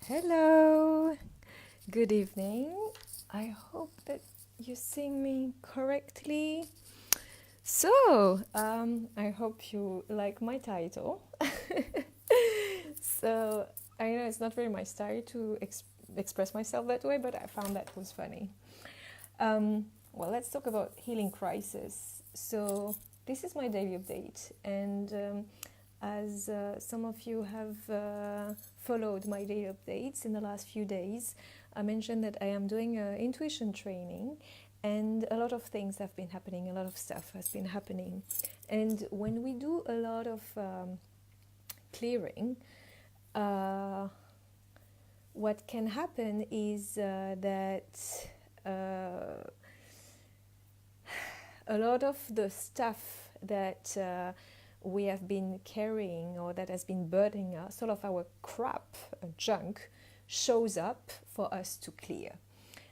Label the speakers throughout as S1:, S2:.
S1: Hello, good evening. I hope that you're seeing me correctly. I hope you like my title. So, I know it's not very my style to express myself that way, but I found that was funny. Let's talk about healing crisis. So, this is my daily update, and as some of you have followed my daily updates in the last few days, I mentioned that I am doing intuition training, and a lot of things have been happening, a lot of stuff has been happening. And when we do a lot of clearing, what can happen is that a lot of the stuff that we have been carrying or that has been burdening us, all of our crap, junk, shows up for us to clear.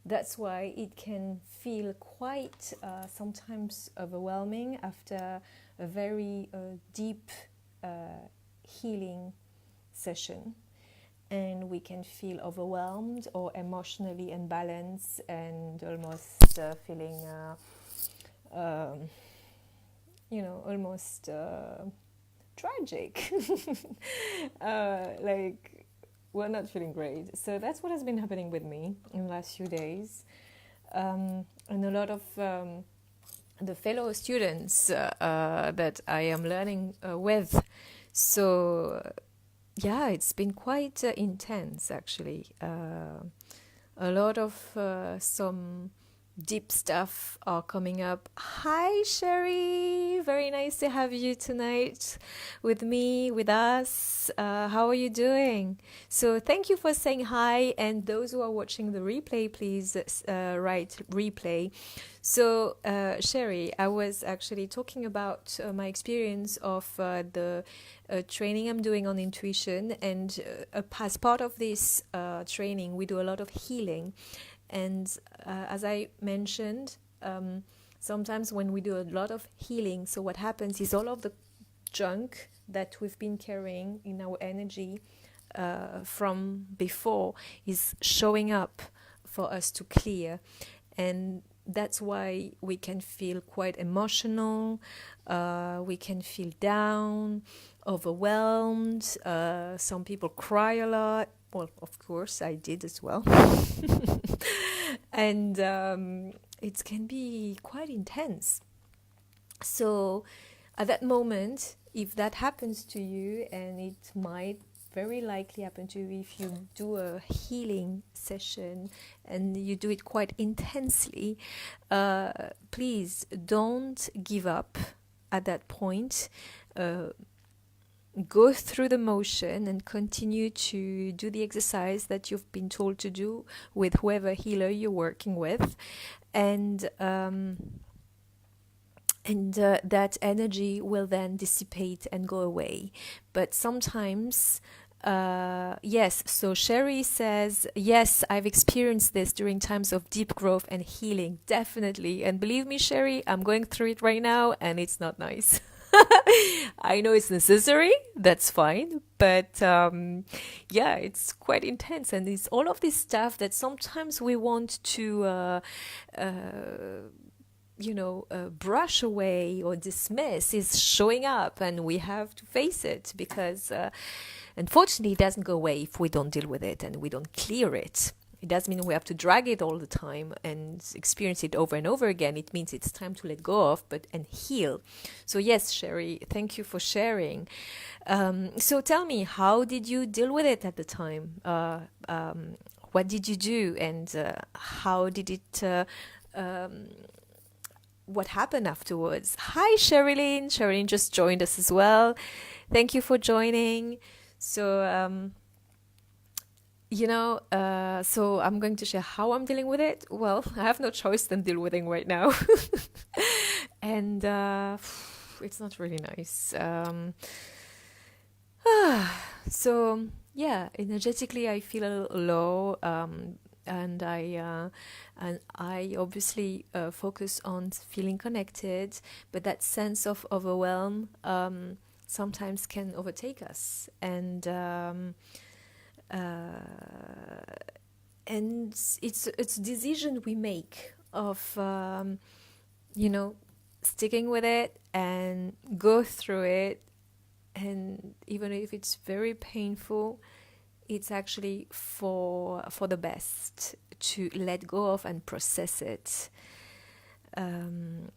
S1: That's why it can feel quite sometimes overwhelming after a very deep healing session. And we can feel overwhelmed or emotionally imbalanced and almost feeling almost tragic. We're not feeling great. So that's what has been happening with me in the last few days. And a lot of the fellow students that I am learning with. So, yeah, it's been quite intense, actually. A lot of some deep stuff are coming up. Hi, Sherry. Very nice to have you tonight with me, with us. How are you doing? So thank you for saying hi. And those who are watching the replay, please write replay. So, Sherry, I was actually talking about my experience of the training I'm doing on intuition. And as part of this training, we do a lot of healing. And as I mentioned, sometimes when we do a lot of healing, so what happens is all of the junk that we've been carrying in our energy from before is showing up for us to clear. And that's why we can feel quite emotional, we can feel down, overwhelmed. Some people cry a lot. Well, of course, I did as well. And it can be quite intense. So at that moment, if that happens to you, and it might very likely happen to you if you do a healing session and you do it quite intensely, please don't give up at that point. Go through the motion and continue to do the exercise that you've been told to do with whoever healer you're working with, and that energy will then dissipate and go away. But sometimes, yes, so Sherry says, yes, I've experienced this during times of deep growth and healing, definitely. And believe me, Sherry, I'm going through it right now, and it's not nice. I know it's necessary, that's fine, but yeah, it's quite intense, and it's all of this stuff that sometimes we want to brush away or dismiss is showing up, and we have to face it because unfortunately it doesn't go away if we don't deal with it and we don't clear it. It doesn't mean we have to drag it all the time and experience it over and over again. It means it's time to let go of, and heal. So yes, Sherry, thank you for sharing. So tell me, how did you deal with it at the time? What did you do, and how did it? What happened afterwards? Hi, Sherilyn. Sherilyn just joined us as well. Thank you for joining. So. So I'm going to share how I'm dealing with it. Well, I have no choice than deal with it right now. And it's not really nice. So, yeah, energetically I feel a little low. And I obviously focus on feeling connected. But that sense of overwhelm sometimes can overtake us. And and it's a decision we make of sticking with it and go through it, and even if it's very painful, it's actually for the best to let go of and process it.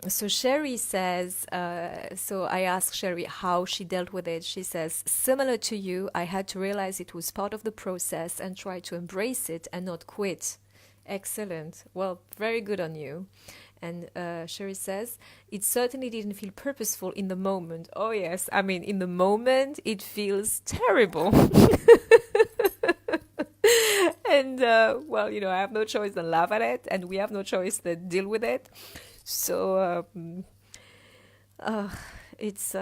S1: So Sherry says, so I asked Sherry how she dealt with it. She says, similar to you, I had to realize it was part of the process and try to embrace it and not quit. Excellent. Well, very good on you. And Sherry says, it certainly didn't feel purposeful in the moment. Oh, yes. I mean, in the moment, it feels terrible. And, well, I have no choice than laugh at it, and we have no choice than deal with it. So it's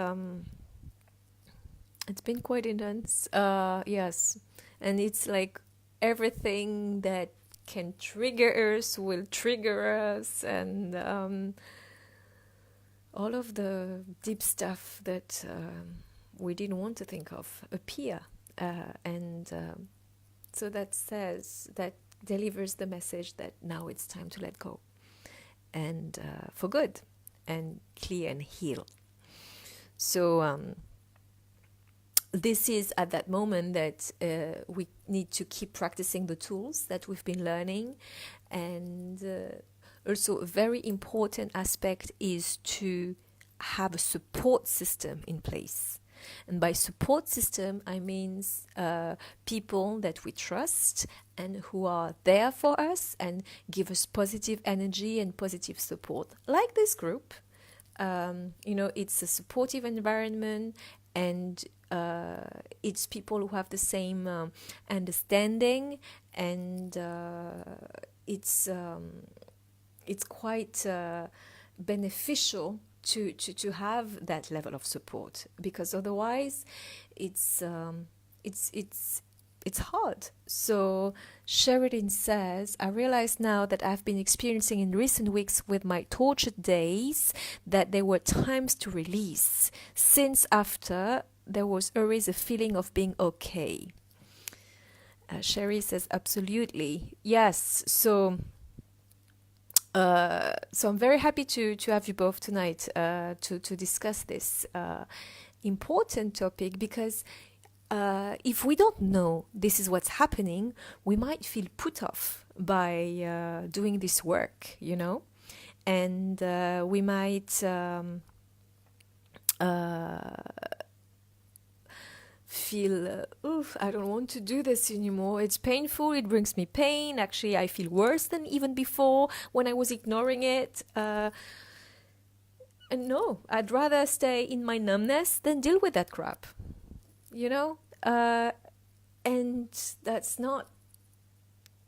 S1: been quite intense. Yes. And it's like everything that can trigger us will trigger us, and all of the deep stuff that we didn't want to think of appear, and so that delivers the message that now it's time to let go, and for good, and clear and heal. So this is at that moment that we need to keep practicing the tools that we've been learning. And also a very important aspect is to have a support system in place. And by support system, I mean people that we trust and who are there for us and give us positive energy and positive support. Like this group, it's a supportive environment, and it's people who have the same understanding, and it's quite beneficial to have that level of support, because otherwise it's hard. So Sheridan says, I realize now that I've been experiencing in recent weeks with my tortured days that there were times to release, since after there was always a feeling of being okay. Sherry says, absolutely. Yes. So I'm very happy to have you both tonight to discuss this important topic, because if we don't know this is what's happening, we might feel put off by doing this work, and we might feel, I don't want to do this anymore. It's painful. It brings me pain. Actually, I feel worse than even before when I was ignoring it. And no, I'd rather stay in my numbness than deal with that crap, and that's not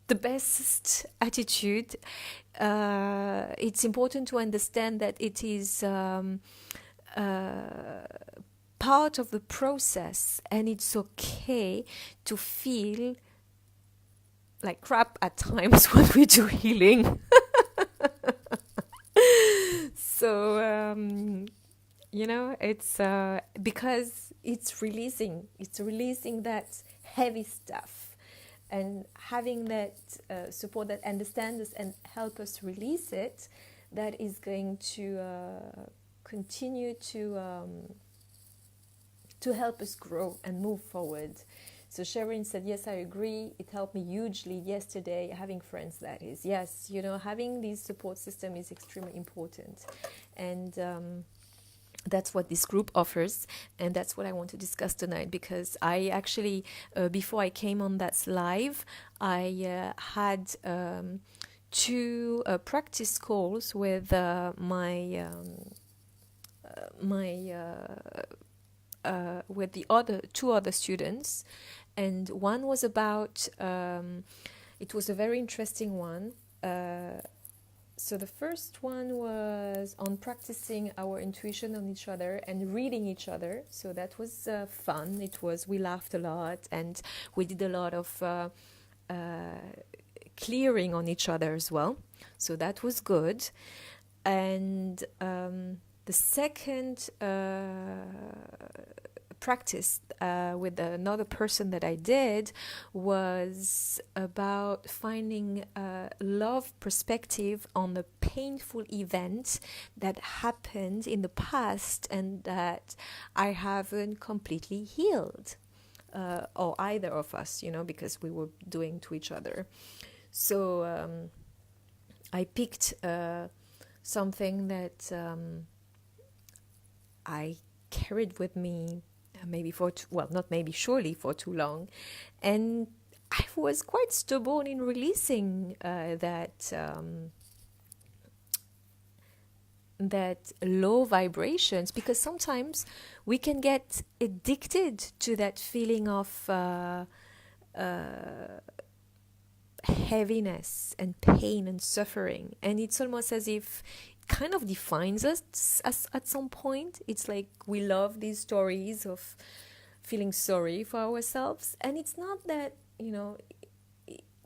S1: the best attitude. It's important to understand that it is part of the process, and it's okay to feel like crap at times when we do healing. So it's because it's releasing that heavy stuff, and having that support that understands us and help us release it, that is going to continue to help us grow and move forward. So Sharon said, yes, I agree. It helped me hugely yesterday, having friends, that is. Yes, having this support system is extremely important. And that's what this group offers. And that's what I want to discuss tonight, because I actually, before I came on that live, I had 2 practice calls with with the 2 other students, and one was about it was a very interesting one. So the first one was on practicing our intuition on each other and reading each other. So that was fun. We laughed a lot, and we did a lot of clearing on each other as well. So that was good. And the second practice with another person that I did was about finding love perspective on a painful event that happened in the past and that I haven't completely healed, or either of us, because we were doing to each other. So I picked something that I carried with me surely for too long. And I was quite stubborn in releasing that low vibrations, because sometimes we can get addicted to that feeling of heaviness and pain and suffering, and it's almost as if it kind of defines us at some point. It's like we love these stories of feeling sorry for ourselves, and it's not that,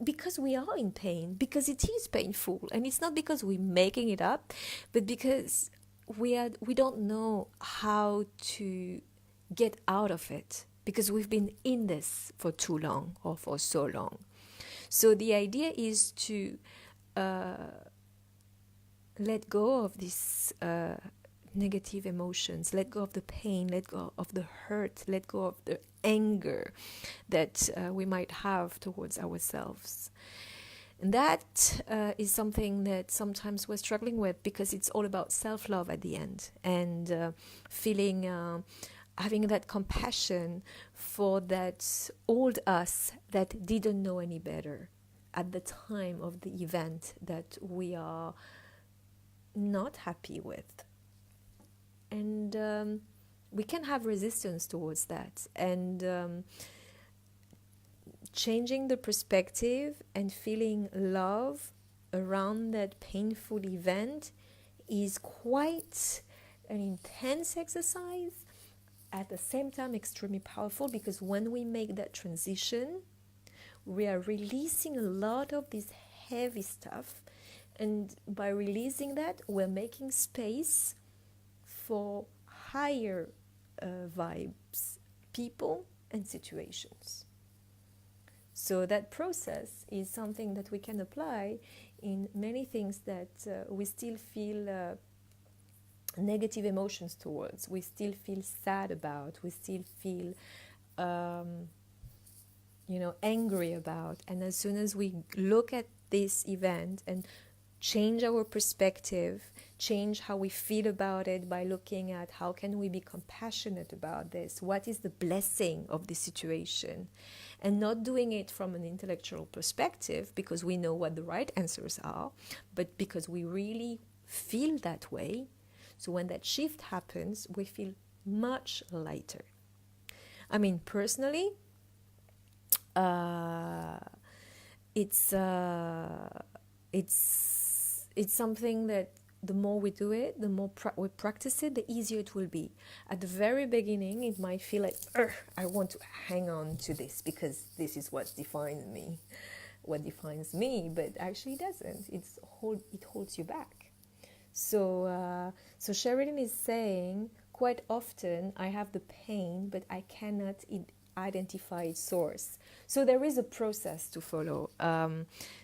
S1: because we are in pain, because it is painful, and it's not because we're making it up, but because we don't know how to get out of it, because we've been in this for too long or for so long. So the idea is to let go of these negative emotions, let go of the pain, let go of the hurt, let go of the anger that we might have towards ourselves. And that is something that sometimes we're struggling with, because it's all about self-love at the end, and having that compassion for that old us that didn't know any better at the time of the event that we are not happy with. And we can have resistance towards that. And changing the perspective and feeling love around that painful event is quite an intense exercise, at the same time extremely powerful, because when we make that transition, we are releasing a lot of this heavy stuff, and by releasing that, we're making space for higher vibes, people and situations. So that process is something that we can apply in many things that we still feel negative emotions towards, we still feel sad about, we still feel angry about. And as soon as we look at this event and change our perspective, change how we feel about it by looking at how can we be compassionate about this, what is the blessing of this situation, and not doing it from an intellectual perspective because we know what the right answers are, but because we really feel that way. So when that shift happens, we feel much lighter. I mean, personally, it's something that the more we do it, the more we practice it, the easier it will be. At the very beginning, it might feel like, I want to hang on to this because this is what defines me, but actually it doesn't. It holds you back. So Sherilyn is saying, quite often I have the pain, but I cannot identify its source. So there is a process to follow.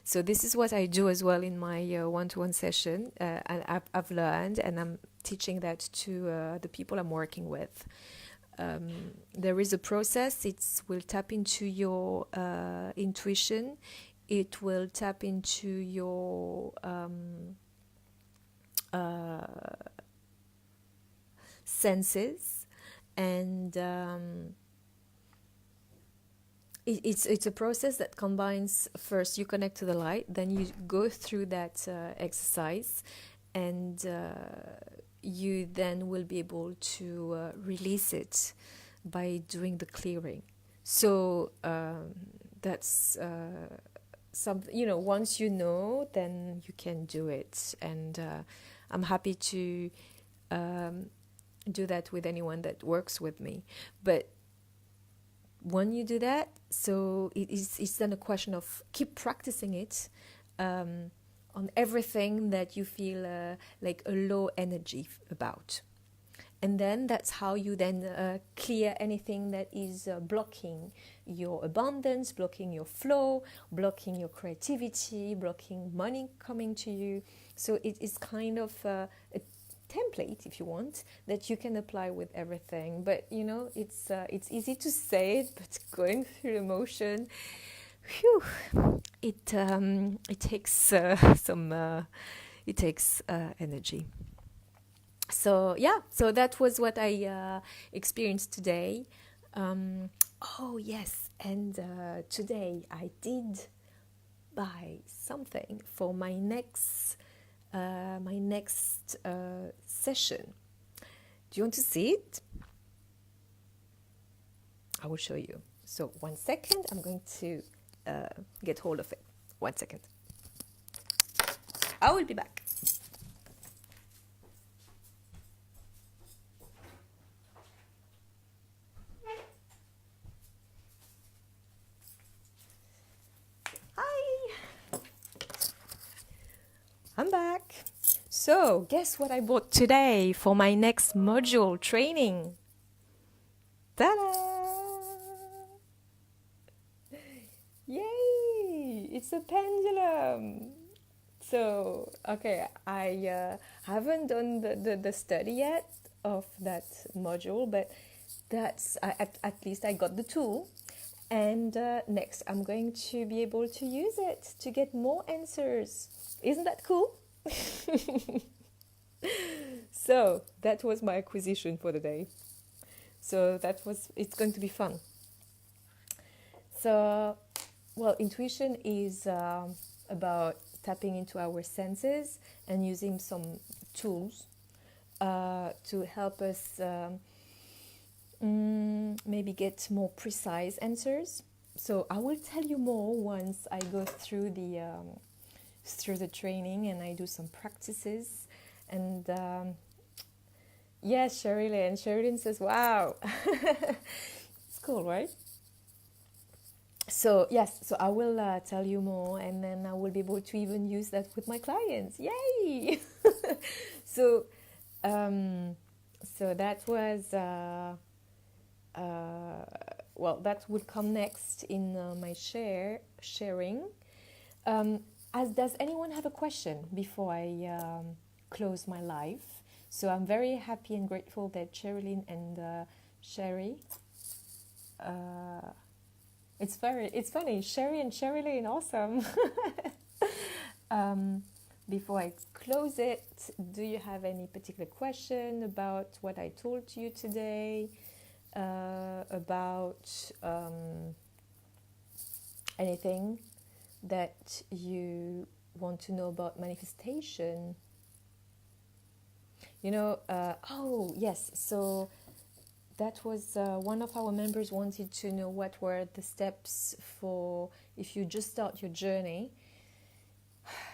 S1: So this is what I do as well in my one-to-one session, and I've learned, and I'm teaching that to the people I'm working with. There is a process. It will tap into your intuition. It will tap into your senses, and it's a process that combines, first you connect to the light, then you go through that exercise, and you then will be able to release it by doing the clearing. So that's something, once you know, then you can do it. And I'm happy to do that with anyone that works with me. But when you do that, so it's then a question of keep practicing it on everything that you feel like a low energy about. And then that's how you then clear anything that is blocking your abundance, blocking your flow, blocking your creativity, blocking money coming to you. So it is kind of a template, if you want, that you can apply with everything. But you know, it's easy to say it, but going through the motion, whew, it takes some energy. So yeah, so that was what I experienced today. Oh yes, and today I did buy something for my next session. Do you want to see it? I will show you. So 1 second, I'm going to get hold of it. 1 second. I will be back. I'm back. So, guess what I bought today for my next module training? Ta-da! Yay! It's a pendulum. So, okay, I haven't done the study yet of that module, but that's at least I got the tool. And next, I'm going to be able to use it to get more answers. Isn't that cool? So that was my acquisition for the day. So it's going to be fun. So, well, intuition is about tapping into our senses and using some tools to help us maybe get more precise answers. So I will tell you more once I go through the training and I do some practices. And yes, Sherilyn says, wow. It's cool, right? So yes, so I will tell you more, and then I will be able to even use that with my clients. Yay! So that was well, that will come next in my sharing. Does anyone have a question before I close my live? So I'm very happy and grateful that Sherilyn and Sherry. It's funny, Sherry and Sherilyn, awesome. Before I close it, do you have any particular question about what I told you today? About anything that you want to know about manifestation? You know, oh yes, so that was one of our members wanted to know what were the steps for if you just start your journey.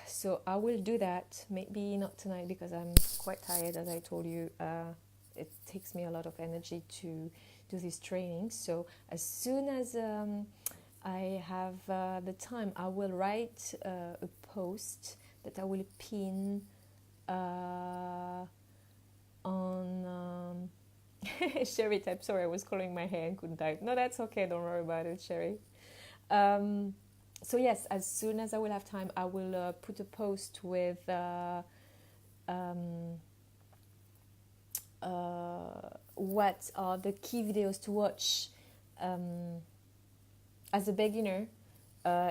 S1: So I will do that, maybe not tonight because I'm quite tired, as I told you. It takes me a lot of energy to do this training. So as soon as I have the time, I will write a post that I will pin on Sherry type. Sorry, I was coloring my hair and couldn't type. No, that's okay. Don't worry about it, Sherry. So yes, as soon as I will have time, I will put a post with what are the key videos to watch as a beginner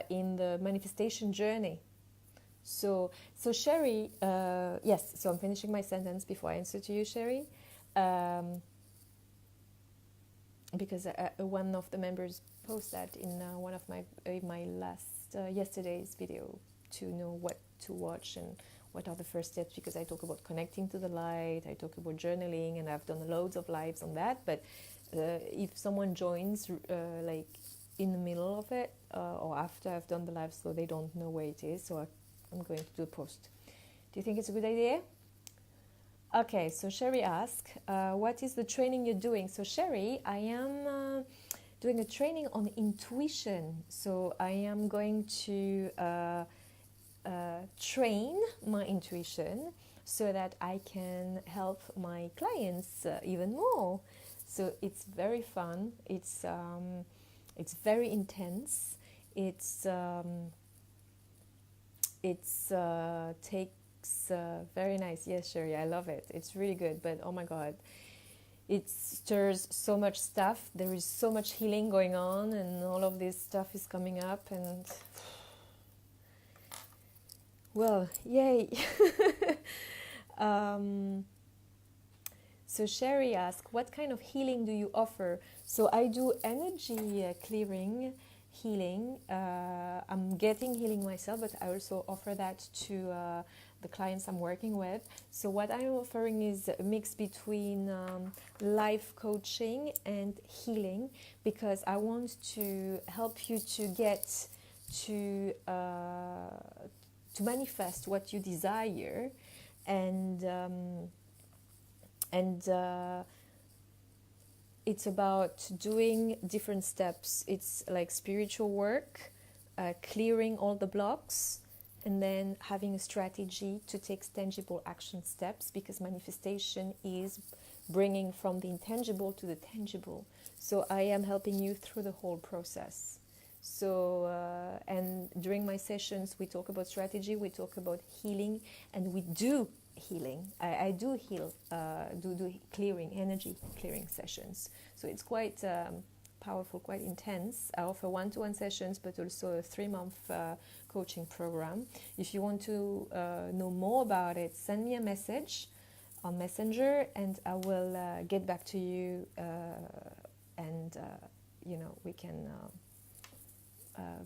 S1: in the manifestation journey. So Sherry, yes, so I'm finishing my sentence before I answer to you, Sherry, because one of the members posted that in one of my last yesterday's video to know what to watch and what are the first steps, because I talk about connecting to the light, I talk about journaling, and I've done loads of lives on that. But if someone joins like in the middle of it or after I've done the live, so they don't know where it is, so I'm going to do a post. Do you think it's a good idea? Okay, so Sherry asked, what is the training you're doing? So Sherry, I am doing a training on intuition. So I am going to train my intuition. so that I can help my clients even more. So it's very fun. It's very intense. It's takes very nice. Yes, Sherry, I love it. It's really good. But oh my God, it stirs so much stuff. There is so much healing going on, and all of this stuff is coming up. And well, yay! So Sherry asked, what kind of healing do you offer? So I do energy clearing, healing. I'm getting healing myself, but I also offer that to the clients I'm working with. So what I'm offering is a mix between life coaching and healing, because I want to help you to get to manifest what you desire, and it's about doing different steps. It's like spiritual work, clearing all the blocks, and then having a strategy to take tangible action steps, because manifestation is bringing from the intangible to the tangible. So I am helping you through the whole process. So and during my sessions we talk about strategy, we talk about healing, and we do healing. I do heal, do clearing, energy clearing sessions. So it's quite powerful, quite intense. I offer one-to-one sessions, but also a 3-month coaching program. If you want to know more about it, send me a message on Messenger, and I will get back to you, and we can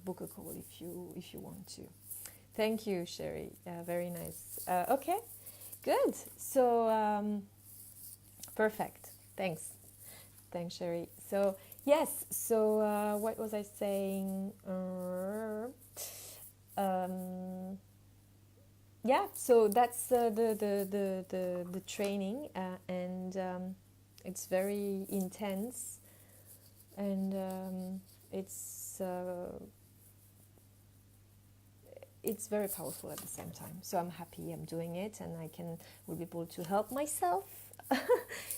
S1: book a call if you want to. Thank you, Sherry. Very nice. Okay. Good. So, perfect. Thanks, Sherry. So, yes. So, what was I saying? Yeah. So that's the training, and it's very intense, and it's very powerful at the same time. So I'm happy I'm doing it, and will be able to help myself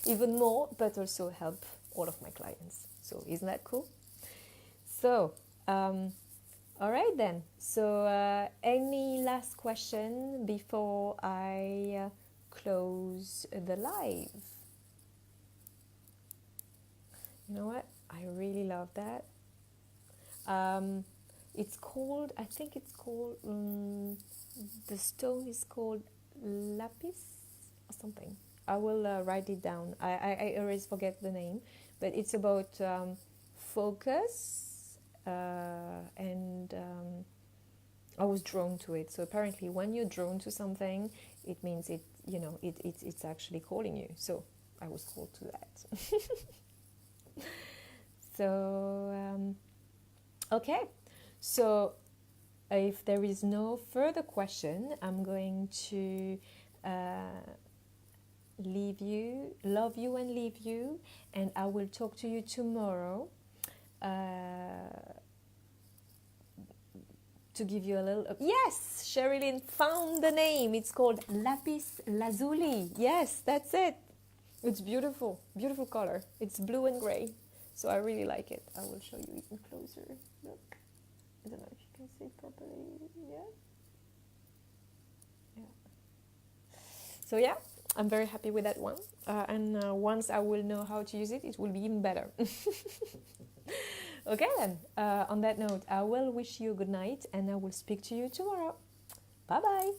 S1: even more, but also help all of my clients. So isn't that cool? So, all right then. So any last question before I close the live? You know what? I really love that. It's called, I think it's called, the stone is called lapis or something. I will write it down. I always forget the name, but it's about focus, and I was drawn to it. So apparently when you're drawn to something, it means it's actually calling you. So I was called to that. So, okay. So if there is no further question, I'm going to love you and leave you, and I will talk to you tomorrow to give you a little... Yes, Sherilyn found the name. It's called Lapis Lazuli. Yes, that's it. It's beautiful, beautiful color. It's blue and gray, so I really like it. I will show you even closer. Look. I don't know if you can see it properly. Yeah. So yeah, I'm very happy with that one. And once I will know how to use it, it will be even better. Okay then, on that note, I will wish you a good night, and I will speak to you tomorrow. Bye-bye.